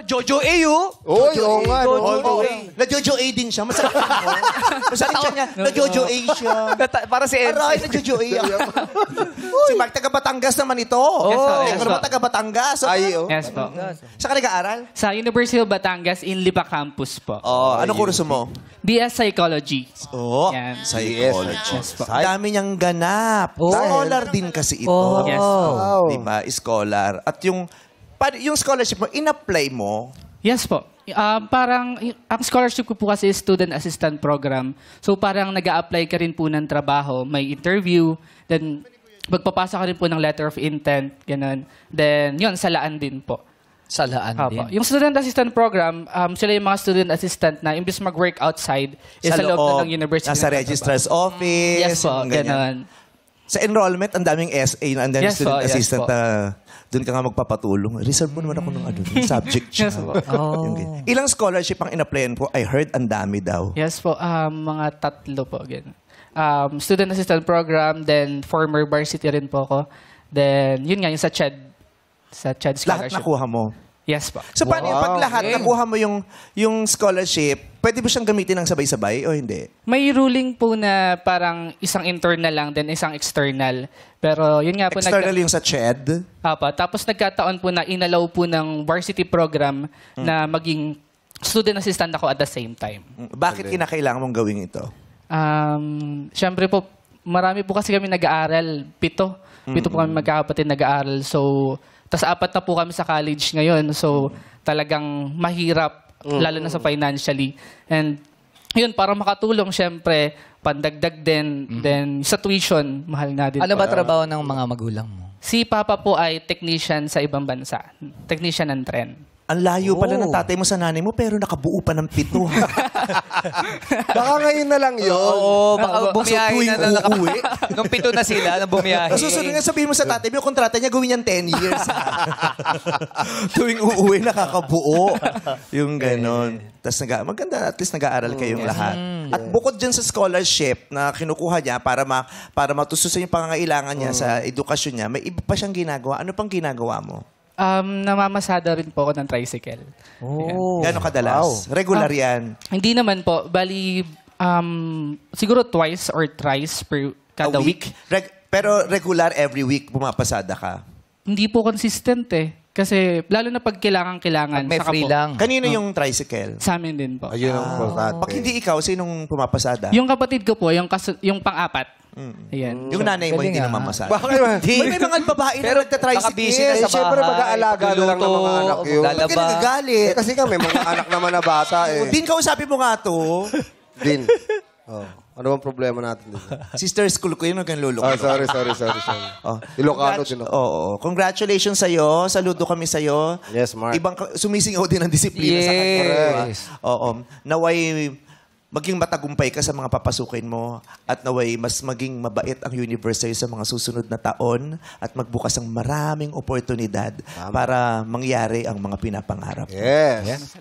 Jojo A, oh. Oo, oo nga. Na-Jojo A din siya. Masakit mo. Masakit siya niya. Na-Jojo A siya. Para si MC. Aray, na-Jojo A. Si Mark, taga Batangas naman ito. Yes, Pero taga Batangas. Ay, oh. Yes po. Saan ka nag-aaral? Sa University of Batangas in Lipa Campus po. Oh, ano kurso mo? BS Psychology. Oh, Yan. psychology. Yes po. Ang dami niyang ganap. Scholar din kasi ito. Yes po. Wow. Diba? Scholar. At yung scholarship mo, in-apply mo, Yes po. Parang, ang scholarship ko po kasi is student assistant program. So parang nag apply ka rin po ng trabaho, may interview, then magpapasa ka rin po ng letter of intent, ganun. Then yun, salaan din po. Salaan Opo. din. Yung student assistant program, sila yung mga student assistant na imbis mag-work outside, is sa loob na ng university. nasa na registrar's office. Yes po, yung ganyan. ganun. Sa enrollment, ang daming SA, ang daming Yes student po, yes assistant po. na doon ka nga magpapatulong. Reserve mo naman ako ng ng subject siya. Yes po. Yung ganyan. Ilang scholarship ang in-applyan po? I heard ang dami daw. Yes po, mga 3 po. Ganun. Student assistant program, then former varsity rin po ako. Then, yun nga, yung sa CHED. Sa CHED Lahat scholarship. nakuha mo. Yes po. So, paano yung pag lahat okay. nakuha mo yung scholarship, pwede mo siyang gamitin ng sabay-sabay o hindi? May ruling po na parang isang internal lang, then isang external. Pero yun nga po. External yung sa CHED? Tapos nagkataon po na inalaw po ng varsity program na maging student assistant ako at the same time. Bakit kinakailangan mong gawin ito? Siyempre po, marami po kasi kami nag-aaral. 7 po kami magkakapatid nag-aaral. So, tas 4 na po kami sa college ngayon. So, talagang mahirap, lalo na sa financially. And, yun, para makatulong, siyempre, pandagdag din. Then, sa tuition, mahal nga din Ano po. ba trabaho ng mga magulang mo? Si Papa po ay technician sa ibang bansa. Technician ng tren. Ang layo pala ng tatay mo sa nanay mo, pero nakabuo pa ng 7. Baka ngayon na lang yun. Oo, baka bumiyahe tuwing na uuwi. Nung 7 na sila, nung bumiyahe. Susunod nga sabihin mo sa tatay mo, yung kontrata niya gawin niyang 10 years. Tuwing uuwi, nakakabuo. Yung ganon. Tapos maganda, at least nag-aaral kayong lahat. At bukod dyan sa scholarship na kinukuha niya para matustusan yung pangangailangan niya sa edukasyon niya, may iba pa siyang ginagawa. Ano pang ginagawa mo? Namamasada rin po ako ng tricycle. Gano'ng kadalas? Regular yan? Hindi naman po. Bali, siguro twice or thrice per kada A week? Pero regular, every week, pumapasada ka? Hindi po consistent eh. Kasi lalo na pag kailangan-kailangan. May saka free po, lang. Kanino yung tricycle? Sa amin din po. Ayun ang importante. Pag hindi ikaw, sinong pumapasada? Yung kapatid ko po, yung pang-apat. Ayan. Yung nanay mo galing hindi ah. naman masada. Bakit naman? May mga babae na nagtatricycle. Nakabisi na sa Siyempre, bahay. mag-aalaga na lang ng mga anak yun. Ba't ka Lalaba. nagagalit? Kasi kami, mga anak naman na bata eh. Din, kausapin mo nga to. Din. Oh. Ano bang problema natin dito? Sister school ko yun, huwag kang lulok. Sorry. Oh. Ilocano din ako. Oo. Congratulations sa'yo. Saludo kami sa'yo. Yes, Mark. Sumisingaw din ang disiplina sa kanya. diba? Yes. Oo. Naway maging matagumpay ka sa mga papasukin mo at naway mas maging mabait ang universe sa'yo sa mga susunod na taon at magbukas ang maraming oportunidad para mangyari ang mga pinapangarap. Yes.